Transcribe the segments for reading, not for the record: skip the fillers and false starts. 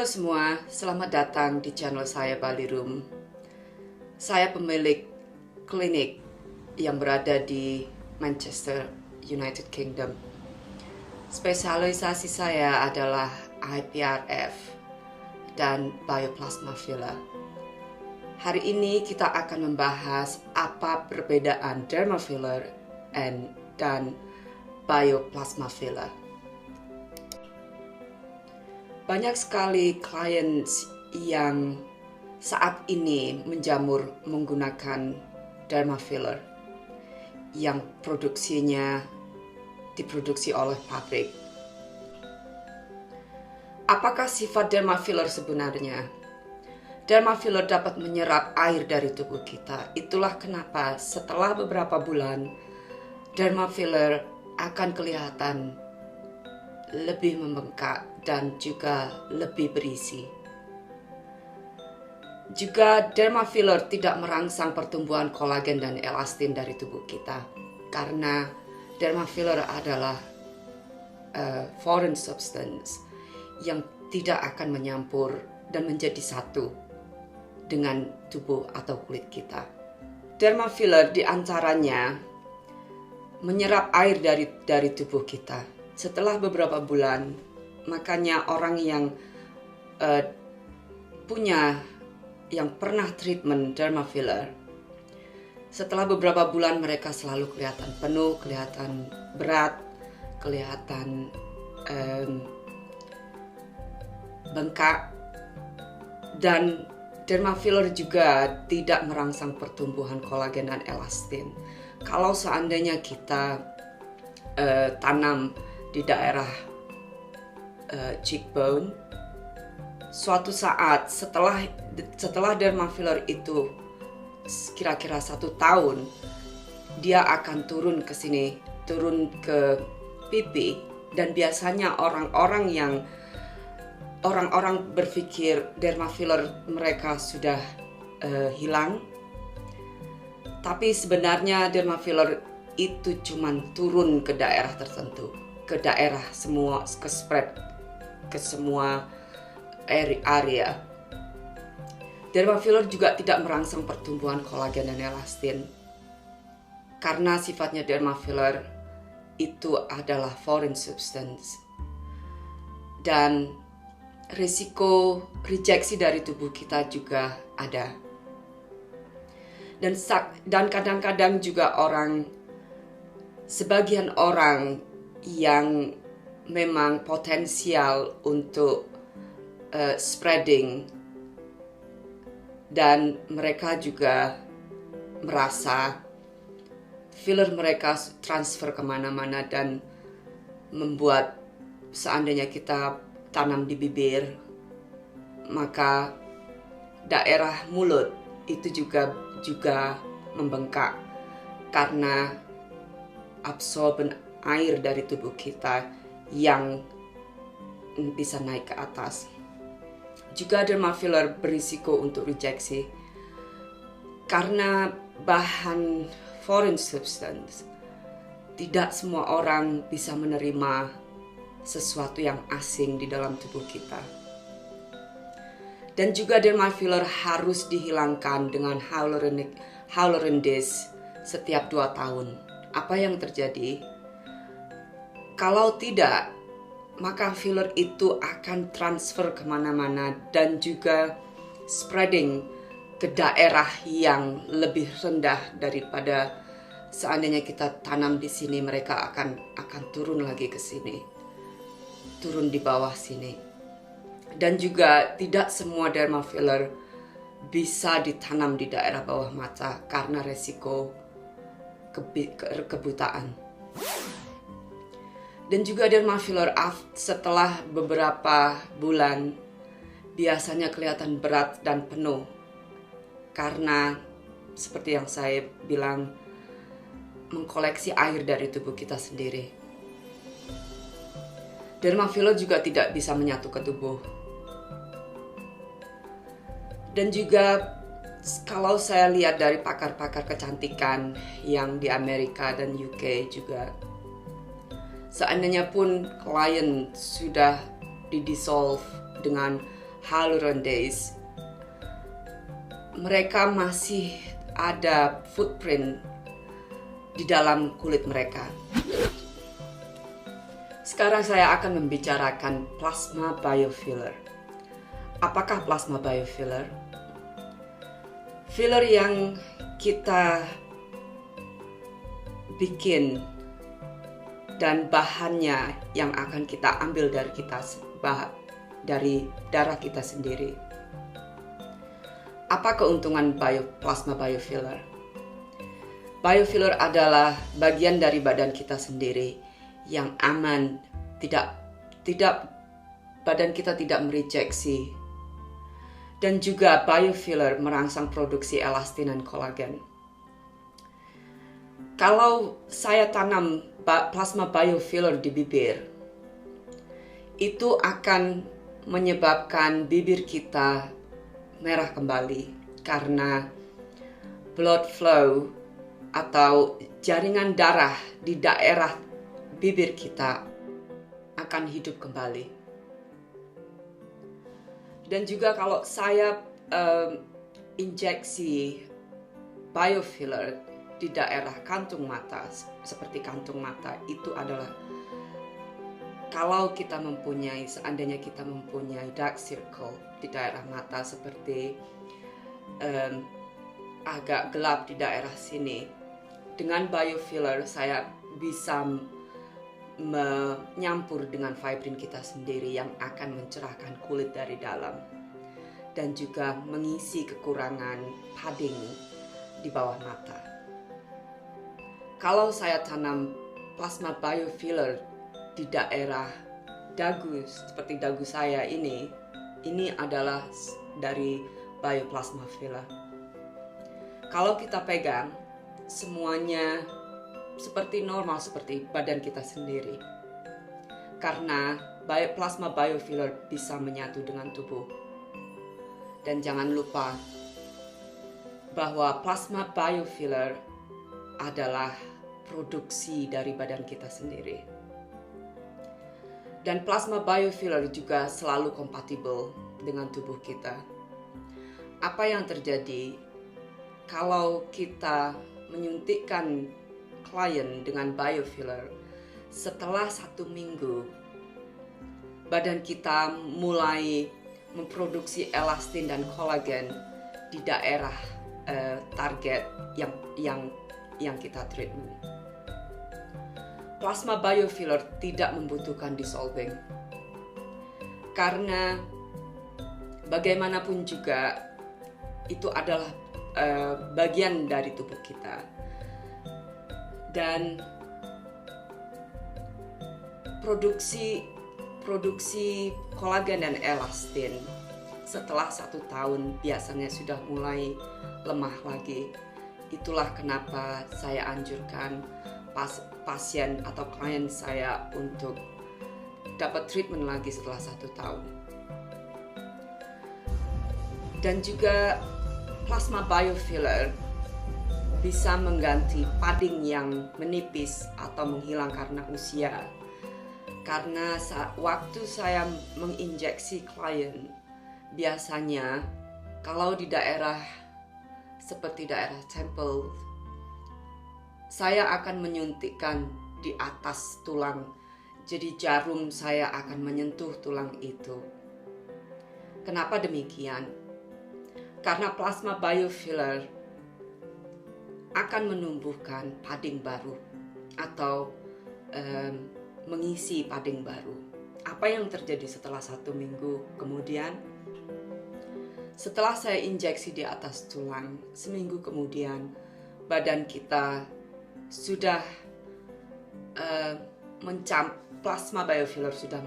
Halo semua, selamat datang di channel saya Bali Room. Saya pemilik klinik yang berada di Manchester, United Kingdom. Spesialisasi saya adalah IPRF dan bioplasma filler. Hari ini kita akan membahas apa perbedaan derma filler dan bioplasma filler. Banyak sekali klien yang saat ini menjamur menggunakan derma filler yang produksinya diproduksi oleh pabrik. Apakah sifat derma filler sebenarnya? Derma filler dapat menyerap air dari tubuh kita. Itulah kenapa setelah beberapa bulan derma filler akan kelihatan lebih membengkak dan juga lebih berisi. Juga derma filler tidak merangsang pertumbuhan kolagen dan elastin dari tubuh kita karena derma filler adalah foreign substance yang tidak akan menyampur dan menjadi satu dengan tubuh atau kulit kita. Derma filler diantaranya menyerap air dari tubuh kita. Setelah beberapa bulan, makanya orang yang pernah treatment derma filler, setelah beberapa bulan mereka selalu kelihatan penuh, kelihatan berat, kelihatan bengkak, dan derma filler juga tidak merangsang pertumbuhan kolagen dan elastin. Kalau seandainya kita tanam di daerah cheekbone, suatu saat setelah derma filler itu kira-kira 1 tahun, dia akan turun ke sini, turun ke pipi, dan biasanya orang-orang berpikir derma filler mereka sudah hilang, tapi sebenarnya derma filler itu cuman turun ke daerah tertentu, ke daerah semua, ke spread ke semua area. Derma filler juga tidak merangsang pertumbuhan kolagen dan elastin karena sifatnya derma filler itu adalah foreign substance dan risiko rejeksi dari tubuh kita juga ada. Dan kadang-kadang juga sebagian orang yang memang potensial untuk spreading, dan mereka juga merasa filler mereka transfer kemana-mana dan membuat seandainya kita tanam di bibir, maka daerah mulut itu juga membengkak karena absorben air dari tubuh kita yang bisa naik ke atas. Juga derma filler berisiko untuk rejeksi karena bahan foreign substance. Tidak semua orang bisa menerima sesuatu yang asing di dalam tubuh kita. Dan juga derma filler harus dihilangkan dengan hyaluronic disc setiap 2 tahun. Apa yang terjadi? Kalau tidak, maka filler itu akan transfer kemana-mana dan juga spreading ke daerah yang lebih rendah daripada seandainya kita tanam di sini, mereka akan turun lagi ke sini, turun di bawah sini. Dan juga tidak semua derma filler bisa ditanam di daerah bawah mata karena resiko kebutaan. Dan juga derma filler setelah beberapa bulan biasanya kelihatan berat dan penuh karena seperti yang saya bilang, mengkoleksi air dari tubuh kita sendiri. Derma filler juga tidak bisa menyatu ke tubuh. Dan juga kalau saya lihat dari pakar-pakar kecantikan yang di Amerika dan UK juga, seandainya pun klien sudah didissolve dengan hyaluronidase, mereka masih ada footprint di dalam kulit mereka. Sekarang saya akan membicarakan plasma biofiller. Apakah plasma biofiller? Filler yang kita bikin dan bahannya yang akan kita ambil dari darah kita sendiri. Apa keuntungan plasma biofiller? Biofiller adalah bagian dari badan kita sendiri yang aman, badan kita tidak merejeksi. Dan juga biofiller merangsang produksi elastin dan kolagen. Kalau saya tanam plasma biofiller di bibir, itu akan menyebabkan bibir kita merah kembali karena blood flow atau jaringan darah di daerah bibir kita akan hidup kembali. Dan juga kalau saya injeksi biofiller di daerah kantung mata, seperti kantung mata, itu adalah kalau kita seandainya kita mempunyai dark circle di daerah mata seperti agak gelap di daerah sini, dengan biofiller saya bisa menyampur dengan fibrin kita sendiri yang akan mencerahkan kulit dari dalam dan juga mengisi kekurangan padding di bawah mata. Kalau saya tanam plasma biofiller di daerah dagu seperti dagu saya ini adalah dari bioplasma filler. Kalau kita pegang, semuanya seperti normal, seperti badan kita sendiri. Karena plasma biofiller bisa menyatu dengan tubuh. Dan jangan lupa bahwa plasma biofiller adalah produksi dari badan kita sendiri. Dan plasma biofiller juga selalu kompatibel dengan tubuh kita. Apa yang terjadi kalau kita menyuntikkan klien dengan biofiller, setelah 1 minggu badan kita mulai memproduksi elastin dan kolagen di daerah target yang kita treatment. Plasma biofiller tidak membutuhkan dissolving karena bagaimanapun juga itu adalah bagian dari tubuh kita. Dan produksi kolagen dan elastin setelah 1 tahun biasanya sudah mulai lemah lagi. Itulah kenapa saya anjurkan pasien atau klien saya untuk dapat treatment lagi setelah 1 tahun. Dan juga plasma biofiller bisa mengganti padding yang menipis atau menghilang karena usia. Karena waktu saya menginjeksi klien, biasanya kalau di daerah seperti daerah temple, saya akan menyuntikkan di atas tulang. Jadi jarum saya akan menyentuh tulang itu. Kenapa demikian? Karena plasma biofiller akan menumbuhkan padding baru atau mengisi padding baru. Apa yang terjadi setelah 1 minggu kemudian? Setelah saya injeksi di atas tulang, seminggu kemudian badan kita sudah plasma biofiller sudah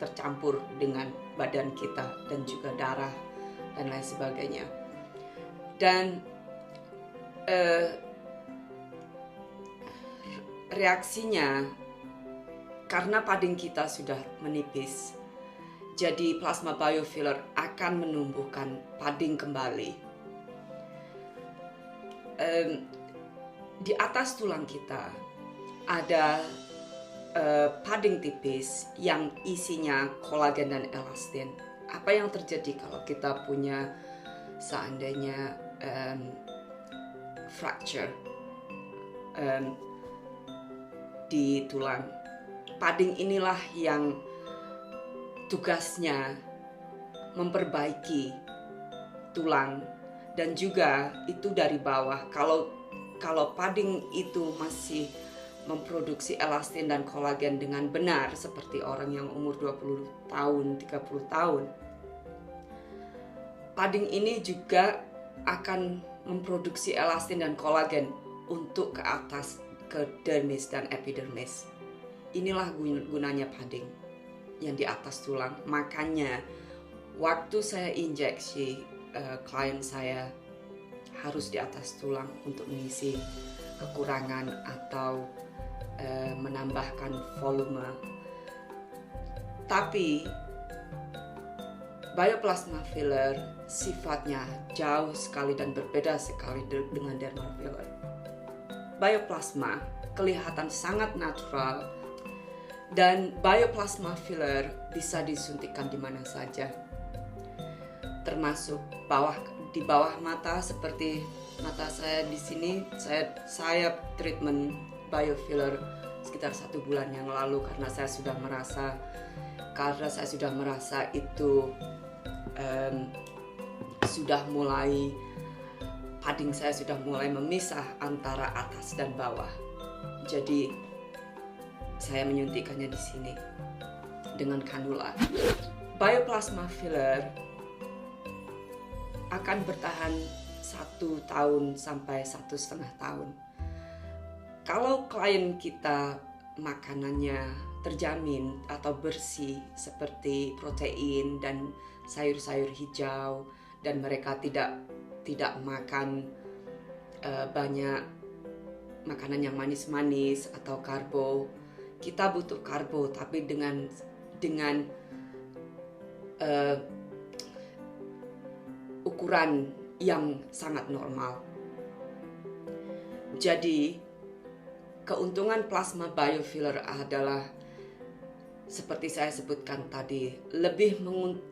tercampur dengan badan kita dan juga darah dan lain sebagainya. Dan reaksinya karena padding kita sudah menipis, jadi plasma biofiller akan menumbuhkan padding kembali. Di atas tulang kita ada padding tipis yang isinya kolagen dan elastin. apa yang terjadi kalau kita punya seandainya fracture di tulang. Padding inilah yang tugasnya memperbaiki tulang, dan juga itu dari bawah. Kalau padding itu masih memproduksi elastin dan kolagen dengan benar seperti orang yang umur 20 tahun, 30 tahun, padding ini juga akan memproduksi elastin dan kolagen untuk ke atas, ke dermis dan epidermis. Inilah gunanya padding yang di atas tulang. Makanya waktu saya injeksi, klien saya harus di atas tulang untuk mengisi kekurangan atau menambahkan volume. Tapi bioplasma filler sifatnya jauh sekali dan berbeda sekali dengan dermal filler. Bioplasma kelihatan sangat natural, dan bioplasma filler bisa disuntikkan di mana saja, termasuk di bawah mata. Seperti mata saya di sini, saya treatment biofiller sekitar 1 bulan yang lalu karena saya sudah merasa itu sudah mulai, padding saya sudah mulai memisah antara atas dan bawah. Jadi saya menyuntikkannya di sini dengan kanula. Bioplasma filler akan bertahan 1 tahun sampai 1,5 tahun. Kalau klien kita makanannya terjamin atau bersih seperti protein dan sayur-sayur hijau, dan mereka tidak makan banyak makanan yang manis-manis atau karbo. Kita butuh karbo tapi dengan ukuran yang sangat normal. Jadi keuntungan plasma biofiller adalah seperti saya sebutkan tadi,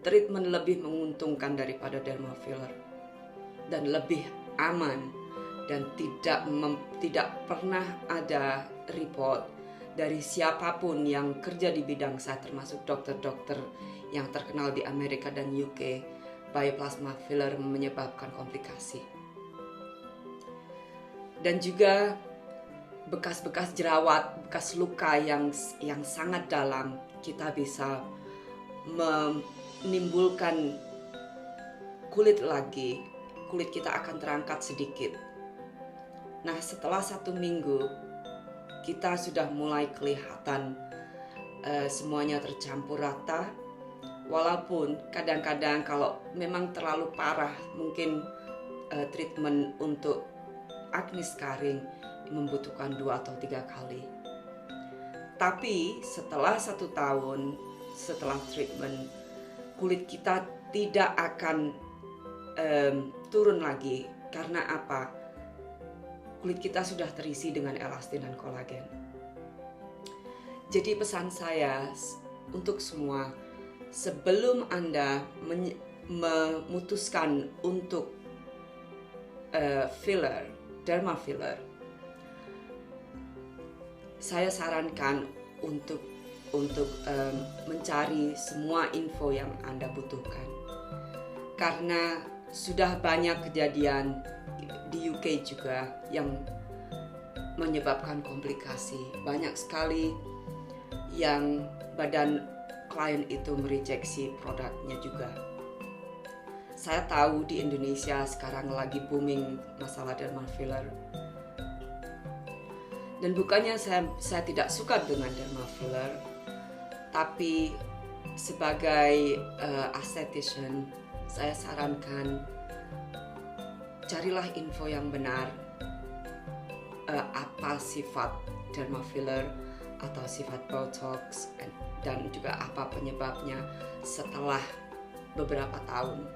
treatment lebih menguntungkan daripada dermal filler dan lebih aman, dan tidak pernah ada report dari siapapun yang kerja di bidang saya, termasuk dokter-dokter yang terkenal di Amerika dan UK, bioplasma filler menyebabkan komplikasi. Dan juga bekas-bekas jerawat, bekas luka yang sangat dalam, kita bisa menimbulkan kulit lagi. Kulit kita akan terangkat sedikit. Nah, setelah 1 minggu, kita sudah mulai kelihatan semuanya tercampur rata. Walaupun kadang-kadang kalau memang terlalu parah, mungkin treatment untuk acne scarring membutuhkan 2 atau 3 kali. Tapi setelah 1 tahun setelah treatment, kulit kita tidak akan turun lagi. Karena apa? Kulit kita sudah terisi dengan elastin dan kolagen. Jadi pesan saya untuk semua, sebelum Anda memutuskan untuk filler, dermal filler, saya sarankan untuk mencari semua info yang Anda butuhkan. Karena sudah banyak kejadian di UK juga yang menyebabkan komplikasi. Banyak sekali yang badan klien itu merejeksi produknya juga. Saya tahu di Indonesia sekarang lagi booming masalah dermal filler. Dan bukannya saya tidak suka dengan dermal filler, tapi sebagai esthetician, saya sarankan carilah info yang benar, apa sifat dermal filler atau sifat botox, dan juga apa penyebabnya setelah beberapa tahun.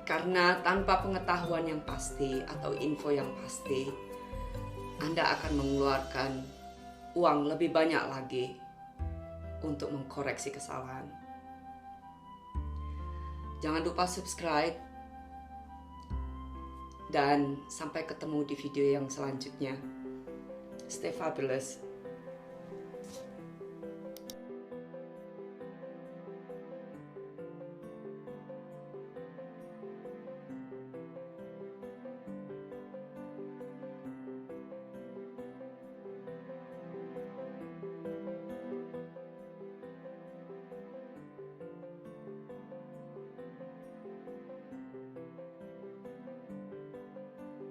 Karena tanpa pengetahuan yang pasti atau info yang pasti, Anda akan mengeluarkan uang lebih banyak lagi untuk mengkoreksi kesalahan. Jangan lupa subscribe. Dan sampai ketemu di video yang selanjutnya. Stay fabulous.